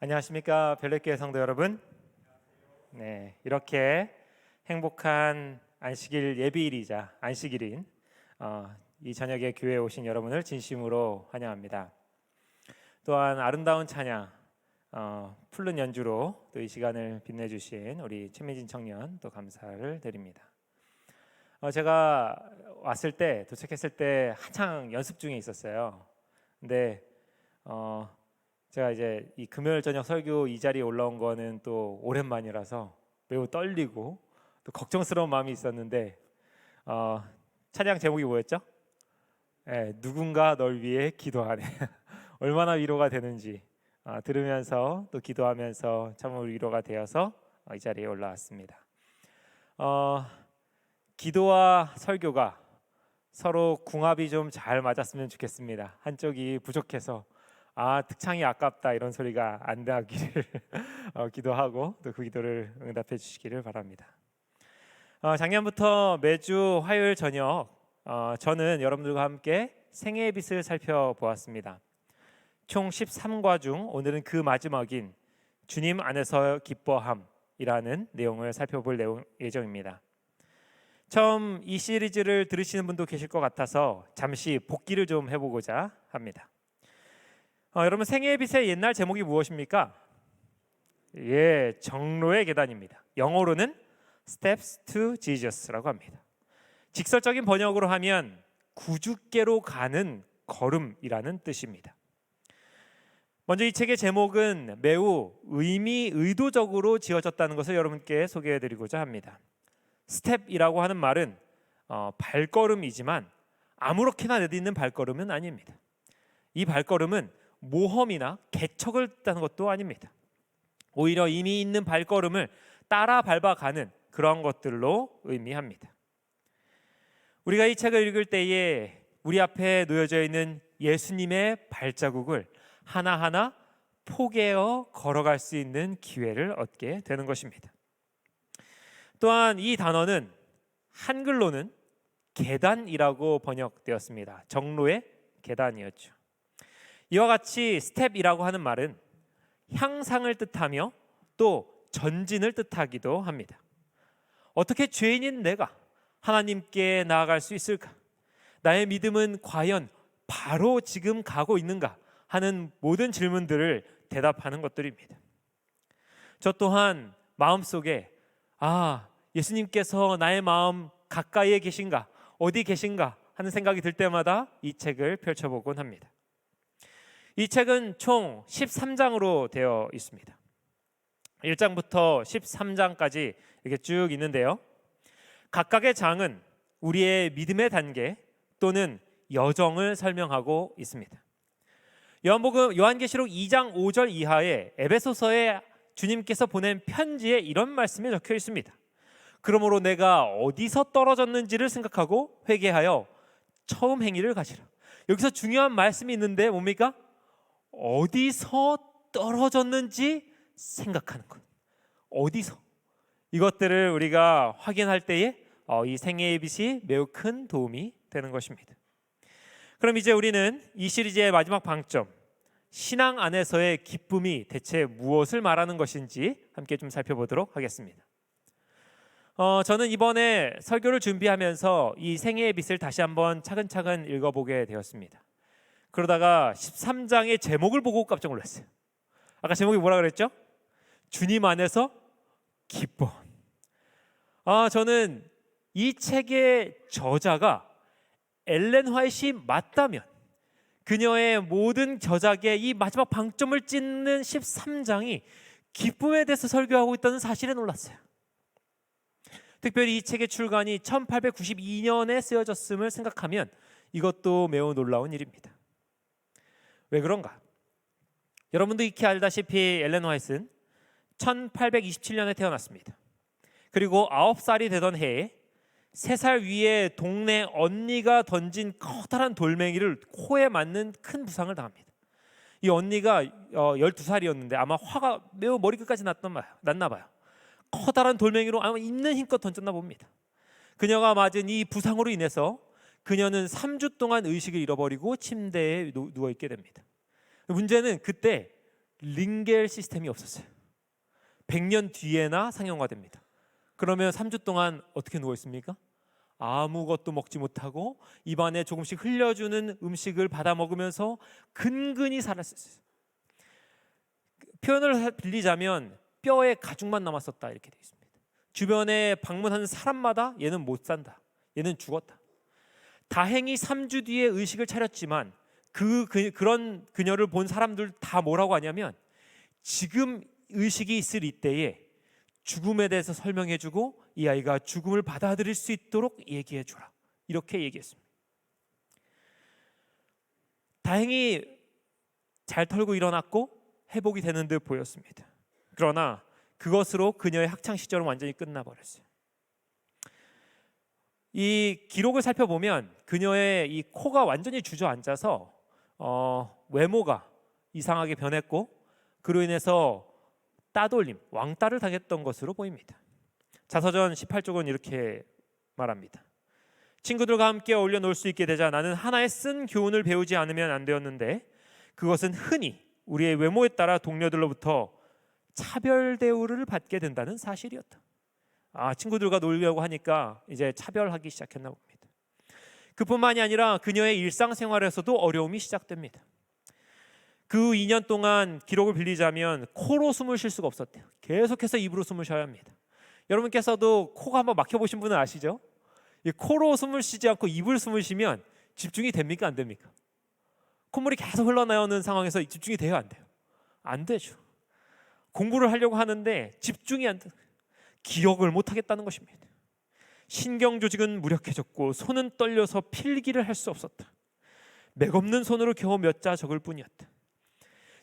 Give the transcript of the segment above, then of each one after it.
안녕하십니까 별내교회 성도 여러분. 네, 이렇게 행복한 안식일 예비일이자 안식일인 이 저녁에 교회에 오신 여러분을 진심으로 환영합니다. 또한 아름다운 찬양, 푸른 연주로 또 이 시간을 빛내주신 우리 최민진 청년 또 감사를 드립니다. 제가 도착했을 때 한창 연습 중에 있었어요. 근데 제가 이제 이 금요일 저녁 설교 이 자리에 올라온 거는 또 오랜만이라서 매우 떨리고 또 걱정스러운 마음이 있었는데 찬양 제목이 뭐였죠? 누군가 널 위해 기도하네. 얼마나 위로가 되는지 들으면서 또 기도하면서 참으로 위로가 되어서 이 자리에 올라왔습니다. 기도와 설교가 서로 궁합이 좀 잘 맞았으면 좋겠습니다. 한쪽이 부족해서 특창이 아깝다 이런 소리가 안 나기를 기도하고 또 그 기도를 응답해 주시기를 바랍니다. 작년부터 매주 화요일 저녁 저는 여러분들과 함께 생애의 빛을 살펴보았습니다. 총 13과 중 오늘은 그 마지막인 주님 안에서 기뻐함이라는 내용을 살펴볼 예정입니다. 처음 이 시리즈를 들으시는 분도 계실 것 같아서 잠시 복기를 좀 해보고자 합니다. 여러분 생애의 빛의 옛날 제목이 무엇입니까? 정로의 계단입니다. 영어로는 Steps to Jesus라고 합니다. 직설적인 번역으로 하면 구주께로 가는 걸음이라는 뜻입니다. 먼저 이 책의 제목은 매우 의도적으로 지어졌다는 것을 여러분께 소개해드리고자 합니다. 스텝이라고 하는 말은 발걸음이지만 아무렇게나 내딛는 발걸음은 아닙니다. 이 발걸음은 모험이나 개척을 뜻하는 것도 아닙니다. 오히려 이미 있는 발걸음을 따라 밟아가는 그런 것들로 의미합니다. 우리가 이 책을 읽을 때에 우리 앞에 놓여져 있는 예수님의 발자국을 하나하나 포개어 걸어갈 수 있는 기회를 얻게 되는 것입니다. 또한 이 단어는 한글로는 계단이라고 번역되었습니다. 정로의 계단이었죠. 이와 같이 스텝이라고 하는 말은 향상을 뜻하며 또 전진을 뜻하기도 합니다. 어떻게 죄인인 내가 하나님께 나아갈 수 있을까? 나의 믿음은 과연 바로 지금 가고 있는가? 하는 모든 질문들을 대답하는 것들입니다. 저 또한 마음속에 예수님께서 나의 마음 가까이에 계신가? 어디 계신가? 하는 생각이 들 때마다 이 책을 펼쳐보곤 합니다. 이 책은 총 13장으로 되어 있습니다. 1장부터 13장까지 이렇게 쭉 있는데요. 각각의 장은 우리의 믿음의 단계 또는 여정을 설명하고 있습니다. 요한계시록 2장 5절 이하에 에베소서에 주님께서 보낸 편지에 이런 말씀이 적혀 있습니다. 그러므로 내가 어디서 떨어졌는지를 생각하고 회개하여 처음 행위를 가시라. 여기서 중요한 말씀이 있는데 뭡니까? 어디서 떨어졌는지 생각하는 것. 어디서? 이것들을 우리가 확인할 때에 이 생애의 빛이 매우 큰 도움이 되는 것입니다. 그럼 이제 우리는 이 시리즈의 마지막 방점, 신앙 안에서의 기쁨이 대체 무엇을 말하는 것인지 함께 좀 살펴보도록 하겠습니다. 저는 이번에 설교를 준비하면서 이 생애의 빛을 다시 한번 차근차근 읽어보게 되었습니다. 그러다가 13장의 제목을 보고 깜짝 놀랐어요. 아까 제목이 뭐라 그랬죠? 주님 안에서 기뻐. 저는 이 책의 저자가 엘렌 화이트이 맞다면 그녀의 모든 저작의 이 마지막 방점을 찍는 13장이 기쁨에 대해서 설교하고 있다는 사실에 놀랐어요. 특별히 이 책의 출간이 1892년에 쓰여졌음을 생각하면 이것도 매우 놀라운 일입니다. 왜 그런가? 여러분도 익히 알다시피 엘렌 화이트는 1827년에 태어났습니다. 그리고 9살이 되던 해에 3살 위에 동네 언니가 던진 커다란 돌멩이를 코에 맞는 큰 부상을 당합니다. 이 언니가 12살이었는데 아마 화가 매우 머리끝까지 났나 봐요. 커다란 돌멩이로 아마 있는 힘껏 던졌나 봅니다. 그녀가 맞은 이 부상으로 인해서 그녀는 3주 동안 의식을 잃어버리고 침대에 누워있게 됩니다. 문제는 그때 링겔 시스템이 없었어요. 100년 뒤에나 상용화됩니다. 그러면 3주 동안 어떻게 누워 있습니까? 아무것도 먹지 못하고 입안에 조금씩 흘려주는 음식을 받아 먹으면서 근근히 살았어요. 표현을 빌리자면 뼈에 가죽만 남았었다 이렇게 되어 있습니다. 주변에 방문하는 사람마다 얘는 못 산다, 얘는 죽었다. 다행히 3주 뒤에 의식을 차렸지만 그런 그녀를 본 사람들 다 뭐라고 하냐면 지금 의식이 있을 이때에 죽음에 대해서 설명해주고 이 아이가 죽음을 받아들일 수 있도록 얘기해주라 이렇게 얘기했습니다. 다행히 잘 털고 일어났고 회복이 되는 듯 보였습니다. 그러나 그것으로 그녀의 학창 시절은 완전히 끝나버렸어요. 이 기록을 살펴보면 그녀의 이 코가 완전히 주저앉아서 외모가 이상하게 변했고 그로 인해서 따돌림, 왕따를 당했던 것으로 보입니다. 자서전 18쪽은 이렇게 말합니다. 친구들과 함께 어울려 놀 수 있게 되자 나는 하나의 쓴 교훈을 배우지 않으면 안 되었는데 그것은 흔히 우리의 외모에 따라 동료들로부터 차별 대우를 받게 된다는 사실이었다. 친구들과 놀려고 하니까 이제 차별하기 시작했나 봅니다. 그뿐만이 아니라 그녀의 일상생활에서도 어려움이 시작됩니다. 그 2년 동안 기록을 빌리자면 코로 숨을 쉴 수가 없었대요. 계속해서 입으로 숨을 쉬어야 합니다. 여러분께서도 코가 한번 막혀보신 분은 아시죠? 코로 숨을 쉬지 않고 입을 숨을 쉬면 집중이 됩니까? 안 됩니까? 콧물이 계속 흘러나오는 상황에서 집중이 돼요? 안 돼요? 안 되죠. 공부를 하려고 하는데 집중이 안 돼. 기억을 못 하겠다는 것입니다. 신경 조직은 무력해졌고 손은 떨려서 필기를 할 수 없었다. 맥없는 손으로 겨우 몇 자 적을 뿐이었다.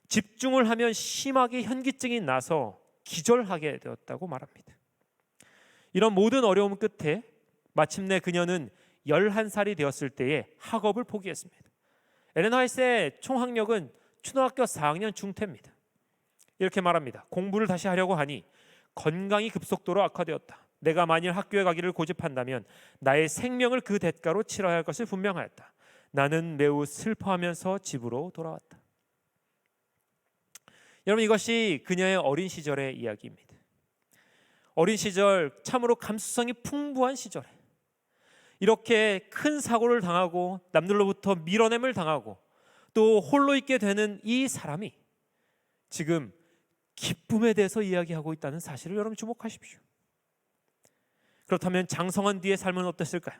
집중을 하면 심하게 현기증이 나서 기절하게 되었다고 말합니다. 이런 모든 어려움 끝에 마침내 그녀는 11살이 되었을 때에 학업을 포기했습니다. 엘렌 화이트의 총 학력은 초등학교 4학년 중퇴입니다. 이렇게 말합니다. 공부를 다시 하려고 하니 건강이 급속도로 악화되었다. 내가 만일 학교에 가기를 고집한다면 나의 생명을 그 대가로 치러야 할 것이 분명하였다. 나는 매우 슬퍼하면서 집으로 돌아왔다. 여러분, 이것이 그녀의 어린 시절의 이야기입니다. 어린 시절, 참으로 감수성이 풍부한 시절에 이렇게 큰 사고를 당하고 남들로부터 밀어냄을 당하고 또 홀로 있게 되는 이 사람이 지금 기쁨에 대해서 이야기하고 있다는 사실을 여러분 주목하십시오. 그렇다면 장성한 뒤의 삶은 어땠을까요?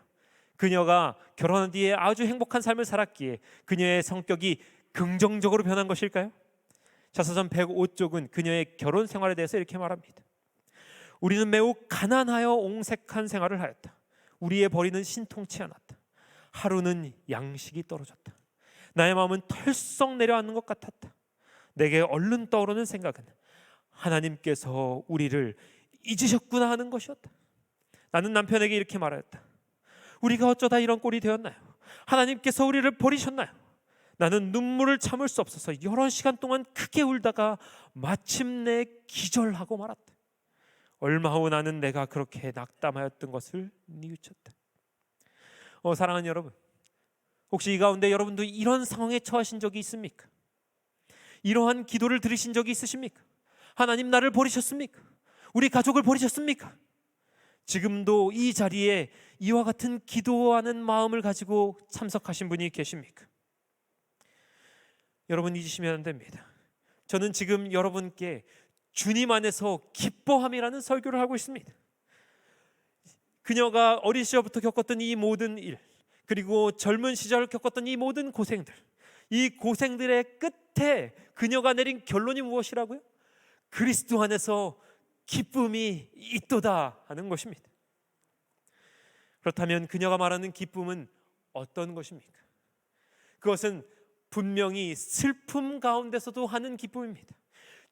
그녀가 결혼한 뒤에 아주 행복한 삶을 살았기에 그녀의 성격이 긍정적으로 변한 것일까요? 자서전 105쪽은 그녀의 결혼 생활에 대해서 이렇게 말합니다. 우리는 매우 가난하여 옹색한 생활을 하였다. 우리의 벌이는 신통치 않았다. 하루는 양식이 떨어졌다. 나의 마음은 털썩 내려앉는 것 같았다. 내게 얼른 떠오르는 생각은 하나님께서 우리를 잊으셨구나 하는 것이었다. 나는 남편에게 이렇게 말하였다. 우리가 어쩌다 이런 꼴이 되었나요? 하나님께서 우리를 버리셨나요? 나는 눈물을 참을 수 없어서 여러 시간 동안 크게 울다가 마침내 기절하고 말았다. 얼마 후 나는 내가 그렇게 낙담하였던 것을 뉘우쳤다. 사랑하는 여러분, 혹시 이 가운데 여러분도 이런 상황에 처하신 적이 있습니까? 이러한 기도를 들으신 적이 있으십니까? 하나님, 나를 버리셨습니까? 우리 가족을 버리셨습니까? 지금도 이 자리에 이와 같은 기도하는 마음을 가지고 참석하신 분이 계십니까? 여러분, 잊으시면 안 됩니다. 저는 지금 여러분께 주님 안에서 기뻐함이라는 설교를 하고 있습니다. 그녀가 어린 시절부터 겪었던 이 모든 일, 그리고 젊은 시절 겪었던 이 모든 고생들, 이 고생들의 끝에 그녀가 내린 결론이 무엇이라고요? 그리스도 안에서 기쁨이 있도다 하는 것입니다. 그렇다면 그녀가 말하는 기쁨은 어떤 것입니까? 그것은 분명히 슬픔 가운데서도 하는 기쁨입니다.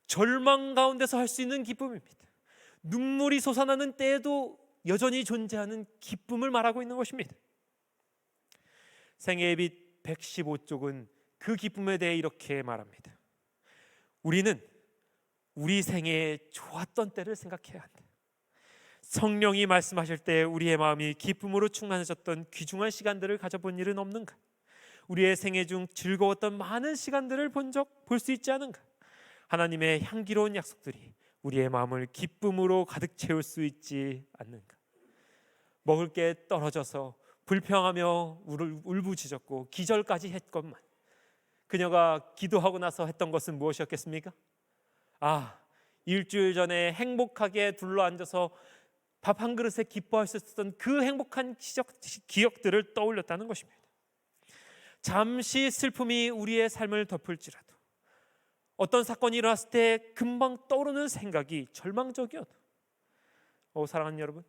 절망 가운데서 할 수 있는 기쁨입니다. 눈물이 솟아나는 때에도 여전히 존재하는 기쁨을 말하고 있는 것입니다. 생애의 빛 115쪽은 그 기쁨에 대해 이렇게 말합니다. 우리는 우리 생애에 좋았던 때를 생각해야 한다. 성령이 말씀하실 때 우리의 마음이 기쁨으로 충만해졌던 귀중한 시간들을 가져본 일은 없는가? 우리의 생애 중 즐거웠던 많은 시간들을 볼 수 있지 않은가? 하나님의 향기로운 약속들이 우리의 마음을 기쁨으로 가득 채울 수 있지 않는가? 먹을 게 떨어져서 불평하며 울부짖었고 기절까지 했건만 그녀가 기도하고 나서 했던 것은 무엇이었겠습니까? 일주일 전에 행복하게 둘러앉아서 밥 한 그릇에 기뻐할 수 있었던 그 행복한 기억들을 떠올렸다는 것입니다. 잠시 슬픔이 우리의 삶을 덮을지라도, 어떤 사건이 일어났을 때 금방 떠오르는 생각이 절망적이어도, 사랑하는 여러분,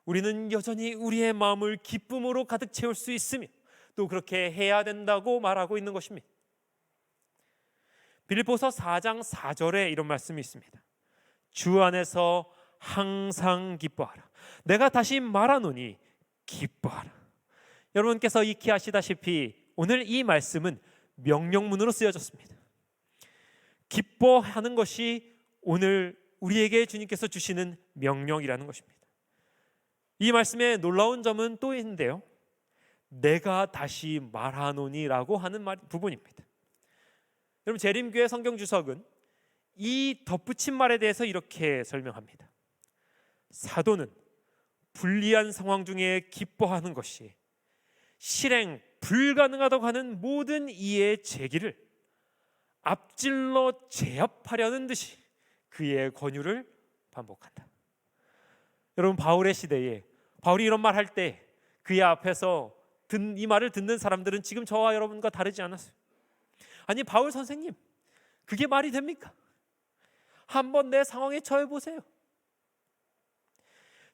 우리는 여전히 우리의 마음을 기쁨으로 가득 채울 수 있으며 또 그렇게 해야 된다고 말하고 있는 것입니다. 빌립보서 4장 4절에 이런 말씀이 있습니다. 주 안에서 항상 기뻐하라. 내가 다시 말하노니 기뻐하라. 여러분께서 익히 아시다시피 오늘 이 말씀은 명령문으로 쓰여졌습니다. 기뻐하는 것이 오늘 우리에게 주님께서 주시는 명령이라는 것입니다. 이 말씀의 놀라운 점은 또 있는데요, 내가 다시 말하노니라고 하는 부분입니다. 여러분, 재림교회 성경주석은 이 덧붙인 말에 대해서 이렇게 설명합니다. 사도는 불리한 상황 중에 기뻐하는 것이 실행 불가능하다고 하는 모든 이해의 제기를 앞질러 제압하려는 듯이 그의 권유를 반복한다. 여러분, 바울의 시대에 바울이 이런 말 할 때 그의 앞에서 이 말을 듣는 사람들은 지금 저와 여러분과 다르지 않았어요. 아니, 바울 선생님, 그게 말이 됩니까? 한번 내 상황에 처해 보세요.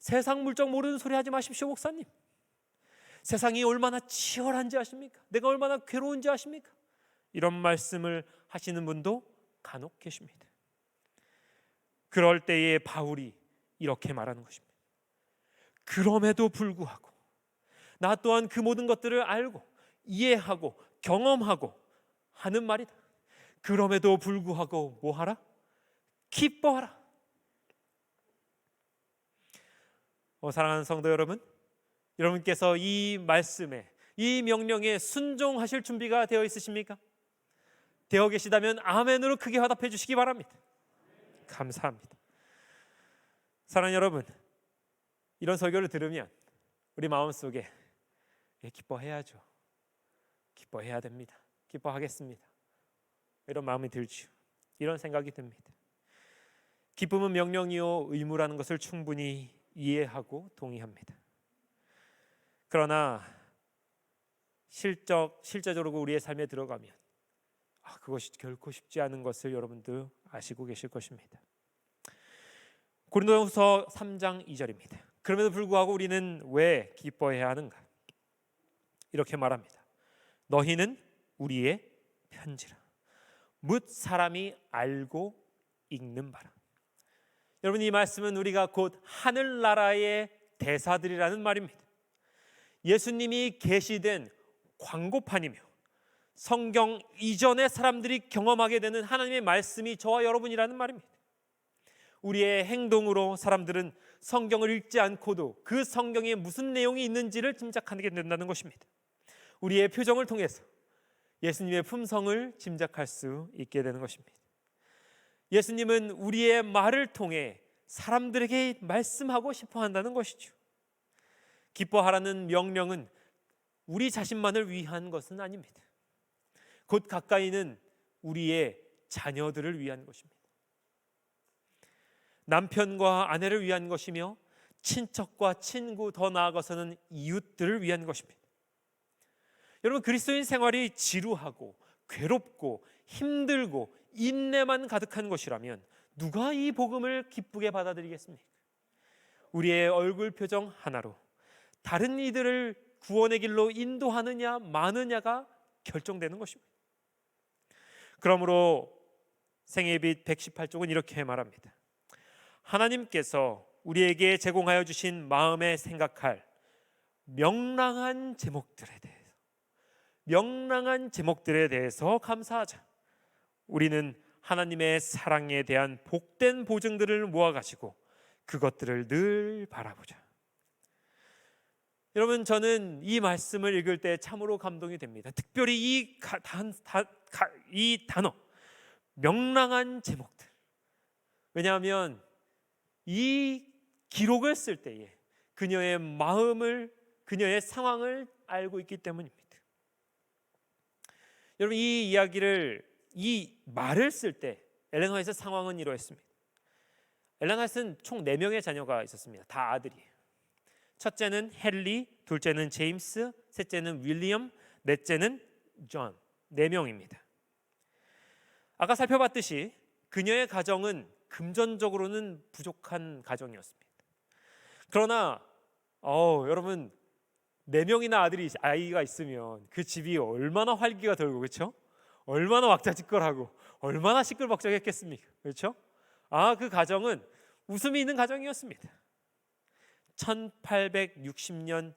세상 물정 모르는 소리 하지 마십시오, 목사님. 세상이 얼마나 치열한지 아십니까? 내가 얼마나 괴로운지 아십니까? 이런 말씀을 하시는 분도 간혹 계십니다. 그럴 때에 바울이 이렇게 말하는 것입니다. 그럼에도 불구하고 나 또한 그 모든 것들을 알고 이해하고 경험하고 하는 말이다. 그럼에도 불구하고 뭐하라? 기뻐하라. 사랑하는 성도 여러분, 여러분께서 이 말씀에, 이 명령에 순종하실 준비가 되어 있으십니까? 되어 계시다면 아멘으로 크게 화답해 주시기 바랍니다. 감사합니다. 사랑하는 여러분, 이런 설교를 들으면 우리 마음속에 기뻐해야죠, 기뻐해야 됩니다, 기뻐하겠습니다, 이런 마음이 들죠. 이런 생각이 듭니다. 기쁨은 명령이요 의무라는 것을 충분히 이해하고 동의합니다. 그러나 실제적으로 우리의 삶에 들어가면 그것이 결코 쉽지 않은 것을 여러분도 아시고 계실 것입니다. 고린도후서 3장 2절입니다. 그럼에도 불구하고 우리는 왜 기뻐해야 하는가? 이렇게 말합니다. 너희는 우리의 편지라 뭇 사람이 알고 읽는 바라. 여러분, 이 말씀은 우리가 곧 하늘나라의 대사들이라는 말입니다. 예수님이 계시된 광고판이며 성경 이전의 사람들이 경험하게 되는 하나님의 말씀이 저와 여러분이라는 말입니다. 우리의 행동으로 사람들은 성경을 읽지 않고도 그 성경에 무슨 내용이 있는지를 짐작하게 된다는 것입니다. 우리의 표정을 통해서 예수님의 품성을 짐작할 수 있게 되는 것입니다. 예수님은 우리의 말을 통해 사람들에게 말씀하고 싶어 한다는 것이죠. 기뻐하라는 명령은 우리 자신만을 위한 것은 아닙니다. 곧 가까이는 우리의 자녀들을 위한 것입니다. 남편과 아내를 위한 것이며 친척과 친구, 더 나아가서는 이웃들을 위한 것입니다. 여러분, 그리스도인 생활이 지루하고 괴롭고 힘들고 인내만 가득한 것이라면 누가 이 복음을 기쁘게 받아들이겠습니까? 우리의 얼굴 표정 하나로 다른 이들을 구원의 길로 인도하느냐 마느냐가 결정되는 것입니다. 그러므로 생애빛 118쪽은 이렇게 말합니다. 하나님께서 우리에게 제공하여 주신 마음에 생각할 명랑한 제목들에 대해서 감사하자. 우리는 하나님의 사랑에 대한 복된 보증들을 모아가지고 그것들을 늘 바라보자. 여러분, 저는 이 말씀을 읽을 때 참으로 감동이 됩니다. 특별히 이 단어 명랑한 제목들. 왜냐하면 이 기록을 쓸 때에 그녀의 마음을, 그녀의 상황을 알고 있기 때문입니다. 여러분, 이 말을 쓸 때 엘렌 화이트의 상황은 이러했습니다. 엘렌 화이트는 총 4명의 자녀가 있었습니다. 다 아들이에요. 첫째는 헨리, 둘째는 제임스, 셋째는 윌리엄, 넷째는 존. 4명입니다. 아까 살펴봤듯이 그녀의 가정은 금전적으로는 부족한 가정이었습니다. 그러나 여러분, 4명이나 아이가 있으면 그 집이 얼마나 활기가 돌고, 그렇죠? 얼마나 왁자지껄하고 얼마나 시끌벅적했겠습니까? 그렇죠? 그 가정은 웃음이 있는 가정이었습니다. 1860년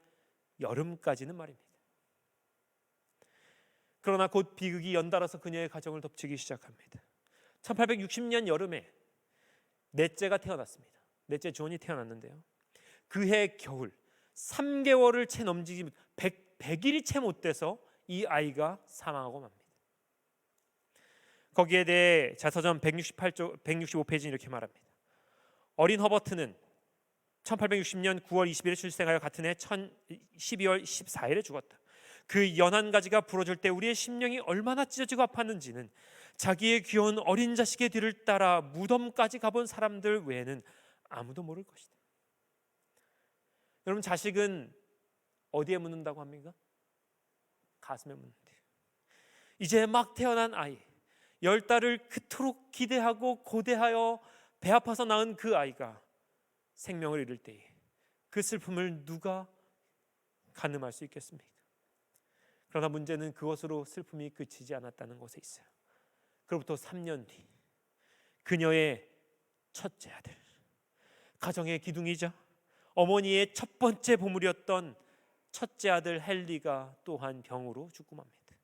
여름까지는 말입니다. 그러나 곧 비극이 연달아서 그녀의 가정을 덮치기 시작합니다. 1860년 여름에 넷째가 태어났습니다. 넷째 존이 태어났는데요, 그해 겨울 3개월을 채 넘지기 100일이 채 못 돼서 이 아이가 사망하고 맙니다. 거기에 대해 자서전 165페이지는 이렇게 말합니다. 어린 허버트는 1860년 9월 20일에 출생하여 같은 해 12월 14일에 죽었다. 그 연한 가지가 부러질 때 우리의 심령이 얼마나 찢어지고 아팠는지는 자기의 귀여운 어린 자식의 뒤를 따라 무덤까지 가본 사람들 외에는 아무도 모를 것이다. 여러분, 자식은 어디에 묻는다고 합니까? 가슴에 묻는데요. 이제 막 태어난 아이, 10달을 그토록 기대하고 고대하여 배 아파서 낳은 그 아이가 생명을 잃을 때에 그 슬픔을 누가 가늠할 수 있겠습니까? 그러나 문제는 그것으로 슬픔이 그치지 않았다는 것에 있어요. 그로부터 3년 뒤 그녀의 첫째 아들, 가정의 기둥이자 어머니의 첫 번째 보물이었던 첫째 아들 헨리가 또한 병으로 죽고 맙니다.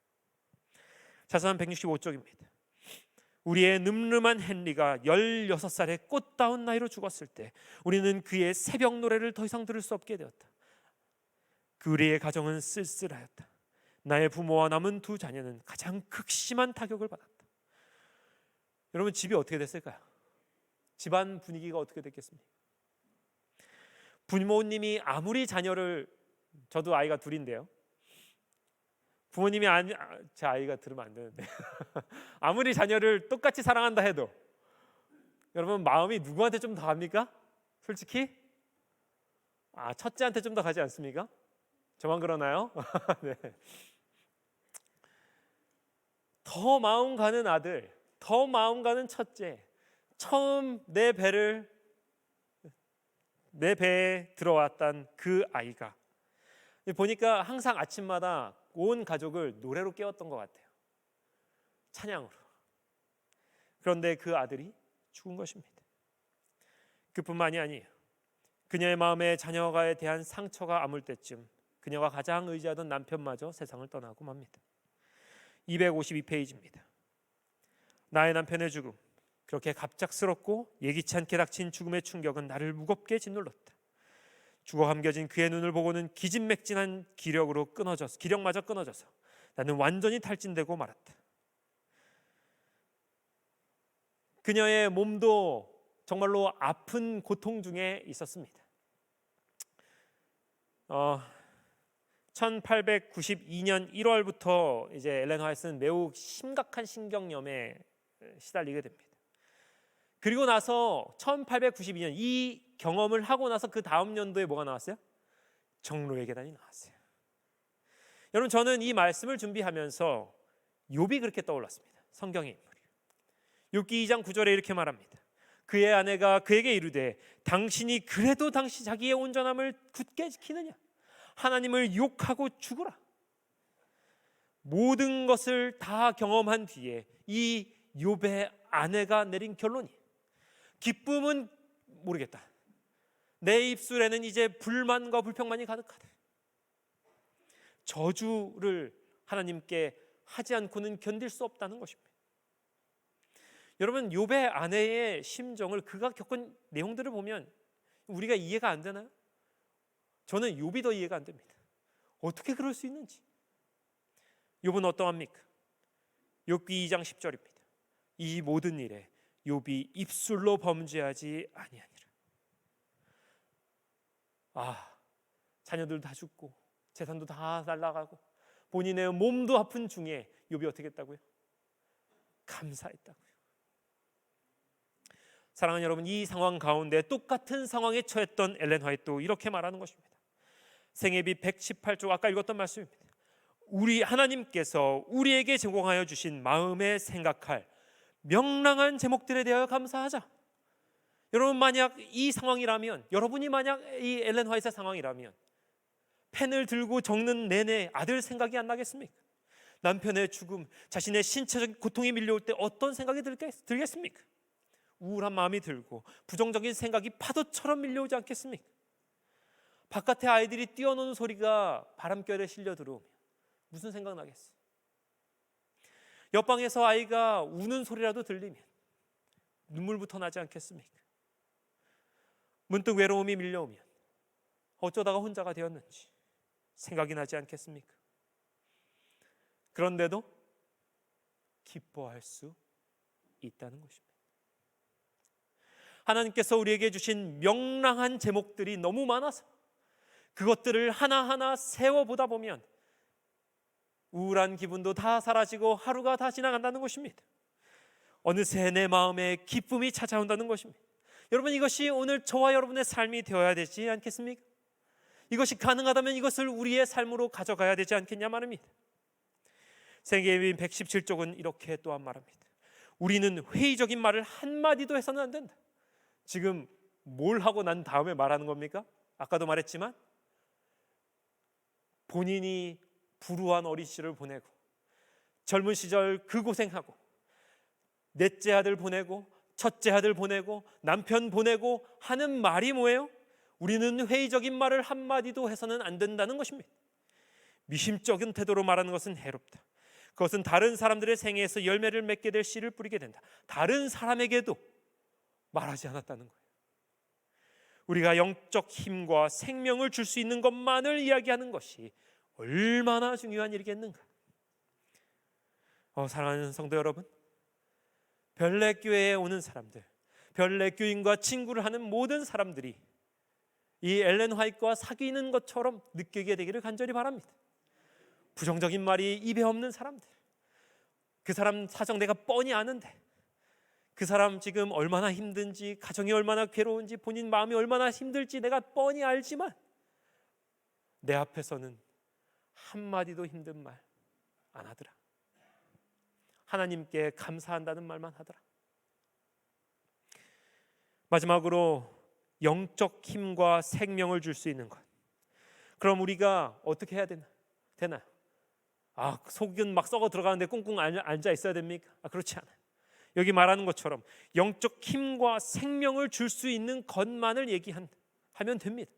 자서전 165쪽입니다. 우리의 늠름한 헨리가 16살의 꽃다운 나이로 죽었을 때 우리는 그의 새벽 노래를 더 이상 들을 수 없게 되었다. 그 우리의 가정은 쓸쓸하였다. 나의 부모와 남은 2 자녀는 가장 극심한 타격을 받았다. 여러분, 집이 어떻게 됐을까요? 집안 분위기가 어떻게 됐겠습니까? 부모님이 아무리 자녀를, 저도 아이가 2인데요, 부모님이 제 아이가 들으면 안 되는데 아무리 자녀를 똑같이 사랑한다 해도 여러분, 마음이 누구한테 좀 더 갑니까? 솔직히 첫째한테 좀 더 가지 않습니까? 저만 그러나요? 네. 더 마음 가는 아들, 더 마음 가는 첫째, 처음 내 배에 들어왔던 그 아이가 보니까 항상 아침마다 온 가족을 노래로 깨웠던 것 같아요. 찬양으로. 그런데 그 아들이 죽은 것입니다. 그뿐만이 아니에요. 그녀의 마음에 자녀가에 대한 상처가 아물 때쯤 그녀가 가장 의지하던 남편마저 세상을 떠나고 맙니다. 252페이지입니다. 나의 남편의 죽음, 그렇게 갑작스럽고 예기치 않게 닥친 죽음의 충격은 나를 무겁게 짓눌렀다. 죽어 감겨진 그의 눈을 보고는 기진맥진한 기력마저 끊어져서 나는 완전히 탈진되고 말았다. 그녀의 몸도 정말로 아픈 고통 중에 있었습니다. 1892년 1월부터 이제 엘렌 화이트는 매우 심각한 신경염에 시달리게 됩니다. 그리고 나서 1892년 이 경험을 하고 나서 그 다음 연도에 뭐가 나왔어요? 정로의 계단이 나왔어요. 여러분, 저는 이 말씀을 준비하면서 욥이 그렇게 떠올랐습니다. 성경의 인물이요. 욥기 2장 9절에 이렇게 말합니다. 그의 아내가 그에게 이르되 당신이 그래도 당시 자기의 온전함을 굳게 지키느냐? 하나님을 욕하고 죽으라. 모든 것을 다 경험한 뒤에 이 욥의 아내가 내린 결론이, 기쁨은 모르겠다. 내 입술에는 이제 불만과 불평만이 가득하다. 저주를 하나님께 하지 않고는 견딜 수 없다는 것입니다. 여러분, 욥의 아내의 심정을, 그가 겪은 내용들을 보면 우리가 이해가 안 되나요? 저는 욥이 더 이해가 안 됩니다. 어떻게 그럴 수 있는지. 욥은 어떠합니까? 욥기 2장 10절입니다. 이 모든 일에 욥이 입술로 범죄하지 아니하니라. 자녀들 다 죽고 재산도 다 날아가고 본인의 몸도 아픈 중에 욥이 어떻게 했다고요? 감사했다고요. 사랑하는 여러분, 이 상황 가운데 똑같은 상황에 처했던 엘렌 화이트도 이렇게 말하는 것입니다. 생애비 118쪽 아까 읽었던 말씀입니다. 우리 하나님께서 우리에게 제공하여 주신 마음에 생각할 명랑한 제목들에 대하여 감사하자. 여러분, 만약 이 상황이라면, 여러분이 만약 이 엘렌 화이트의 상황이라면 펜을 들고 적는 내내 아들 생각이 안 나겠습니까? 남편의 죽음, 자신의 신체적 고통이 밀려올 때 어떤 생각이 들겠습니까? 우울한 마음이 들고 부정적인 생각이 파도처럼 밀려오지 않겠습니까? 바깥에 아이들이 뛰어노는 소리가 바람결에 실려 들어오면 무슨 생각 나겠어요? 옆방에서 아이가 우는 소리라도 들리면 눈물부터 나지 않겠습니까? 문득 외로움이 밀려오면 어쩌다가 혼자가 되었는지 생각이 나지 않겠습니까? 그런데도 기뻐할 수 있다는 것입니다. 하나님께서 우리에게 주신 명랑한 제목들이 너무 많아서 그것들을 하나하나 세워보다 보면 우울한 기분도 다 사라지고 하루가 다 지나간다는 것입니다. 어느새 내 마음에 기쁨이 찾아온다는 것입니다. 여러분, 이것이 오늘 저와 여러분의 삶이 되어야 되지 않겠습니까? 이것이 가능하다면 이것을 우리의 삶으로 가져가야 되지 않겠냐 말입니다. 생애비 117쪽은 이렇게 또한 말합니다. 우리는 회의적인 말을 한마디도 해서는 안 된다. 지금 뭘 하고 난 다음에 말하는 겁니까? 아까도 말했지만 본인이 불우한 어리씨를 보내고 젊은 시절 그 고생하고 넷째 아들 보내고 첫째 아들 보내고 남편 보내고 하는 말이 뭐예요? 우리는 회의적인 말을 한마디도 해서는 안 된다는 것입니다. 미심쩍은 태도로 말하는 것은 해롭다. 그것은 다른 사람들의 생애에서 열매를 맺게 될 씨를 뿌리게 된다. 다른 사람에게도 말하지 않았다는 거예요. 우리가 영적 힘과 생명을 줄 수 있는 것만을 이야기하는 것이 얼마나 중요한 일이겠는가. 사랑하는 성도 여러분, 별내교회에 오는 사람들, 별내교인과 친구를 하는 모든 사람들이 이 엘렌 화이트와 사귀는 것처럼 느끼게 되기를 간절히 바랍니다. 부정적인 말이 입에 없는 사람들, 그 사람 사정 내가 뻔히 아는데 그 사람 지금 얼마나 힘든지, 가정이 얼마나 괴로운지, 본인 마음이 얼마나 힘들지 내가 뻔히 알지만 내 앞에서는 한마디도 힘든 말 안 하더라. 하나님께 감사한다는 말만 하더라. 마지막으로 영적 힘과 생명을 줄 수 있는 것. 그럼 우리가 어떻게 해야 되나요? 속은 막 썩어 들어가는데 꽁꽁 앉아 있어야 됩니까? 그렇지 않아요. 여기 말하는 것처럼 영적 힘과 생명을 줄 수 있는 것만을 하면 됩니다.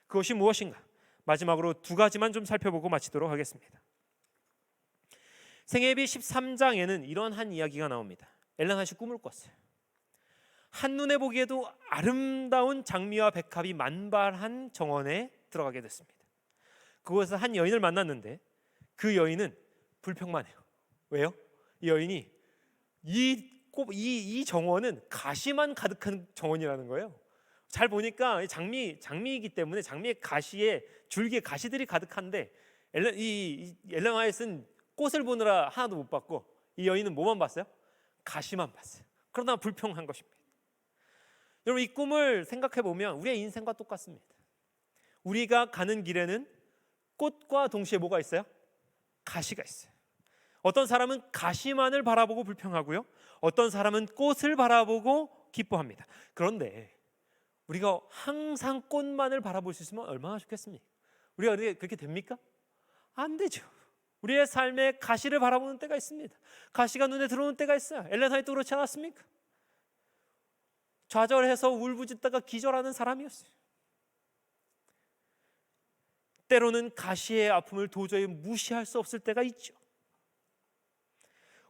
그것이 무엇인가? 마지막으로 두 가지만 좀 살펴보고 마치도록 하겠습니다. 생애비 13장에는 이런 한 이야기가 나옵니다. 엘렌 화이트 꿈을 꿨어요. 한눈에 보기에도 아름다운 장미와 백합이 만발한 정원에 들어가게 됐습니다. 그곳에서 한 여인을 만났는데 그 여인은 불평만 해요. 왜요? 이 여인이 이 정원은 가시만 가득한 정원이라는 거예요. 잘 보니까 장미이기 때문에 장미의 가시에 줄기에 가시들이 가득한데 엘렌 화이트는 꽃을 보느라 하나도 못 봤고 이 여인은 뭐만 봤어요? 가시만 봤어요. 그러나 불평한 것입니다. 여러분, 이 꿈을 생각해 보면 우리의 인생과 똑같습니다. 우리가 가는 길에는 꽃과 동시에 뭐가 있어요? 가시가 있어요. 어떤 사람은 가시만을 바라보고 불평하고요, 어떤 사람은 꽃을 바라보고 기뻐합니다. 그런데 우리가 항상 꽃만을 바라볼 수 있으면 얼마나 좋겠습니까? 우리가 그렇게 됩니까? 안 되죠. 우리의 삶에 가시를 바라보는 때가 있습니다. 가시가 눈에 들어오는 때가 있어요. 엘렌 화이트도 그렇지 않았습니까? 좌절해서 울부짖다가 기절하는 사람이었어요. 때로는 가시의 아픔을 도저히 무시할 수 없을 때가 있죠.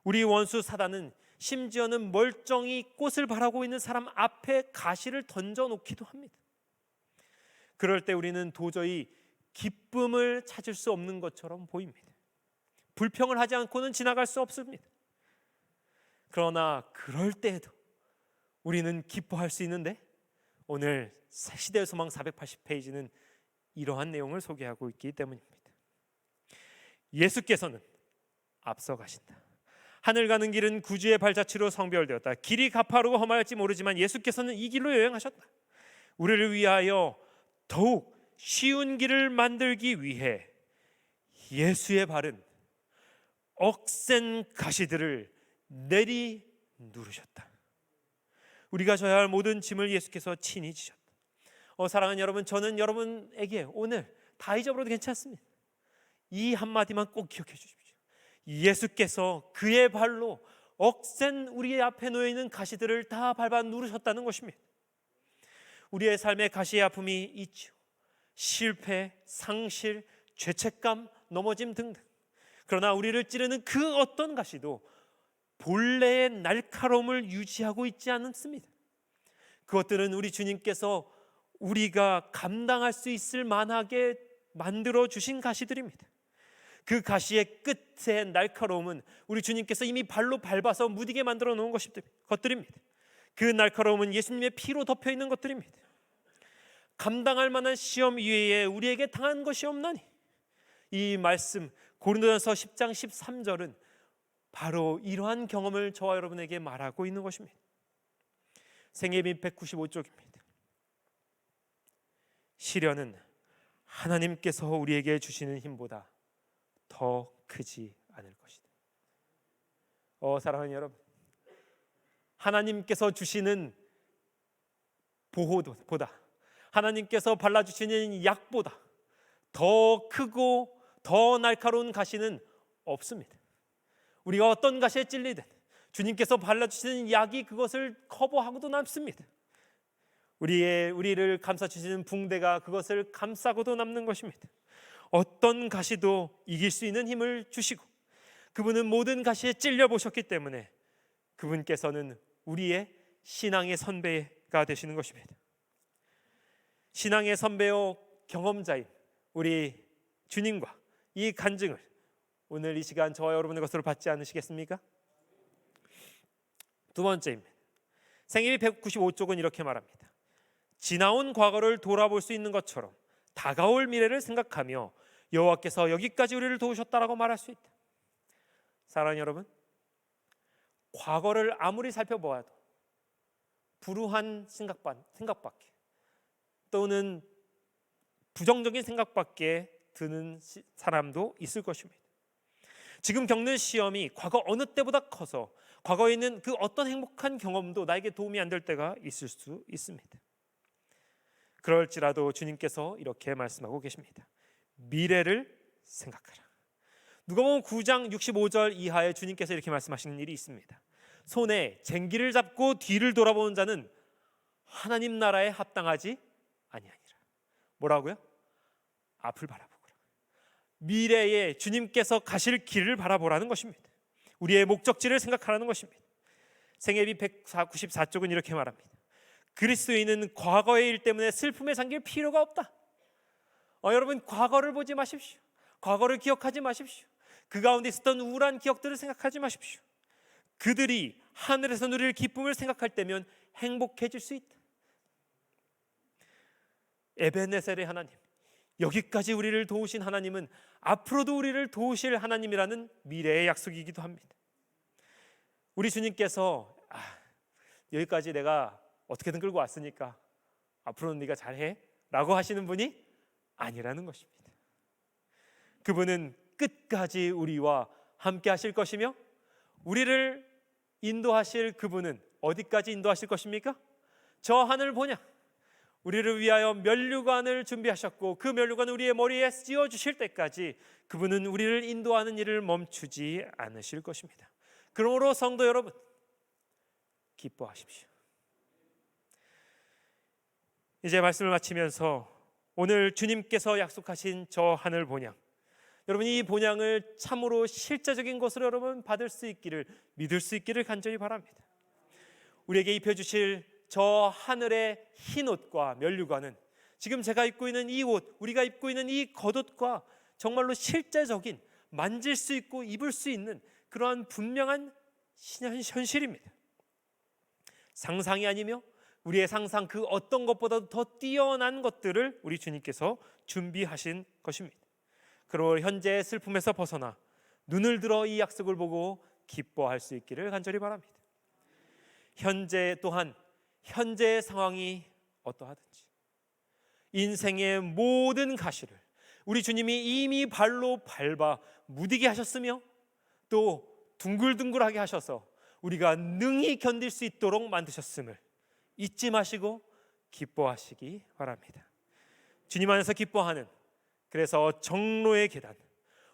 우리 원수 사단은 심지어는 멀쩡히 꽃을 바라고 있는 사람 앞에 가시를 던져놓기도 합니다. 그럴 때 우리는 도저히 기쁨을 찾을 수 없는 것처럼 보입니다. 불평을 하지 않고는 지나갈 수 없습니다. 그러나 그럴 때에도 우리는 기뻐할 수 있는데, 오늘 시대의 소망 480페이지는 이러한 내용을 소개하고 있기 때문입니다. 예수께서는 앞서가신다. 하늘 가는 길은 구주의 발자취로 성별되었다. 길이 가파르고 험할지 모르지만 예수께서는 이 길로 여행하셨다. 우리를 위하여 더욱 쉬운 길을 만들기 위해 예수의 발은 억센 가시들을 내리 누르셨다. 우리가 져야 할 모든 짐을 예수께서 친히 지셨다. 사랑하는 여러분, 저는 여러분에게 오늘 다 잊어버려도 괜찮습니다. 이 한마디만 꼭 기억해 주십시오. 예수께서 그의 발로 억센 우리의 앞에 놓여있는 가시들을 다 밟아 누르셨다는 것입니다. 우리의 삶에 가시의 아픔이 있죠. 실패, 상실, 죄책감, 넘어짐 등등. 그러나 우리를 찌르는 그 어떤 가시도 본래의 날카로움을 유지하고 있지 않습니다. 그것들은 우리 주님께서 우리가 감당할 수 있을 만하게 만들어 주신 가시들입니다. 그 가시의 끝의 날카로움은 우리 주님께서 이미 발로 밟아서 무디게 만들어 놓은 것들입니다. 그 날카로움은 예수님의 피로 덮여 있는 것들입니다. 감당할 만한 시험 이외에 우리에게 당한 것이 없나니, 이 말씀 고린도전서 10장 13절은 바로 이러한 경험을 저와 여러분에게 말하고 있는 것입니다. 생애비 195쪽입니다. 시련은 하나님께서 우리에게 주시는 힘보다 더 크지 않을 것이다. 사랑하는 여러분, 하나님께서 주시는 보호보다, 하나님께서 발라주시는 약보다 더 크고 더 날카로운 가시는 없습니다. 우리가 어떤 가시에 찔리든 주님께서 발라주시는 약이 그것을 커버하고도 남습니다. 우리를 감싸주시는 붕대가 그것을 감싸고도 남는 것입니다. 어떤 가시도 이길 수 있는 힘을 주시고, 그분은 모든 가시에 찔려 보셨기 때문에 그분께서는 우리의 신앙의 선배가 되시는 것입니다. 신앙의 선배요 경험자인 우리 주님과 이 간증을 오늘 이 시간 저와 여러분의 것으로 받지 않으시겠습니까? 두 번째입니다. 생애비 195쪽은 이렇게 말합니다. 지나온 과거를 돌아볼 수 있는 것처럼 다가올 미래를 생각하며 여호와께서 여기까지 우리를 도우셨다라고 말할 수 있다. 사랑하는 여러분, 과거를 아무리 살펴보아도 불우한 생각밖에, 또는 부정적인 생각밖에 드는 사람도 있을 것입니다. 지금 겪는 시험이 과거 어느 때보다 커서 과거에 있는 그 어떤 행복한 경험도 나에게 도움이 안 될 때가 있을 수 있습니다. 그럴지라도 주님께서 이렇게 말씀하고 계십니다. 미래를 생각하라. 누가복음 9장 65절 이하에 주님께서 이렇게 말씀하시는 일이 있습니다. 손에 쟁기를 잡고 뒤를 돌아보는 자는 하나님 나라에 합당하지 아니하니라. 뭐라고요? 앞을 바라보거라. 미래에 주님께서 가실 길을 바라보라는 것입니다. 우리의 목적지를 생각하라는 것입니다. 생애비 194쪽은 이렇게 말합니다. 그리스도인은 과거의 일 때문에 슬픔에 잠길 필요가 없다. 여러분, 과거를 보지 마십시오. 과거를 기억하지 마십시오. 그 가운데 있었던 우울한 기억들을 생각하지 마십시오. 그들이 하늘에서 누릴 기쁨을 생각할 때면 행복해질 수 있다. 에베네셀의 하나님, 여기까지 우리를 도우신 하나님은 앞으로도 우리를 도우실 하나님이라는 미래의 약속이기도 합니다. 우리 주님께서 여기까지 내가 어떻게든 끌고 왔으니까 앞으로는 네가 잘해 라고 하시는 분이 아니라는 것입니다. 그분은 끝까지 우리와 함께 하실 것이며, 우리를 인도하실 그분은 어디까지 인도하실 것입니까? 저 하늘 보냐, 우리를 위하여 면류관을 준비하셨고 그 면류관을 우리의 머리에 씌워주실 때까지 그분은 우리를 인도하는 일을 멈추지 않으실 것입니다. 그러므로 성도 여러분, 기뻐하십시오. 이제 말씀을 마치면서 오늘 주님께서 약속하신 저 하늘 본향, 여러분 이 본향을 참으로 실제적인 것으로 여러분 받을 수 있기를, 믿을 수 있기를 간절히 바랍니다. 우리에게 입혀주실 저 하늘의 흰 옷과 면류관은 지금 제가 입고 있는 이 옷, 우리가 입고 있는 이 겉옷과 정말로 실제적인, 만질 수 있고 입을 수 있는 그러한 분명한 현실입니다. 상상이 아니며 우리의 상상 그 어떤 것보다도 더 뛰어난 것들을 우리 주님께서 준비하신 것입니다. 그러므로 현재의 슬픔에서 벗어나 눈을 들어 이 약속을 보고 기뻐할 수 있기를 간절히 바랍니다. 현재 또한 현재의 상황이 어떠하든지 인생의 모든 가시를 우리 주님이 이미 발로 밟아 무디게 하셨으며 또 둥글둥글하게 하셔서 우리가 능히 견딜 수 있도록 만드셨음을 잊지 마시고 기뻐하시기 바랍니다. 주님 안에서 기뻐하는, 그래서 정로의 계단,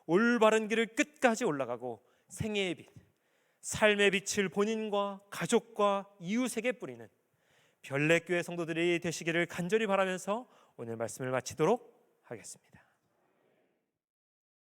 올바른 길을 끝까지 올라가고 생애의 빛, 삶의 빛을 본인과 가족과 이웃에게 뿌리는 별내교회 성도들이 되시기를 간절히 바라면서 오늘 말씀을 마치도록 하겠습니다.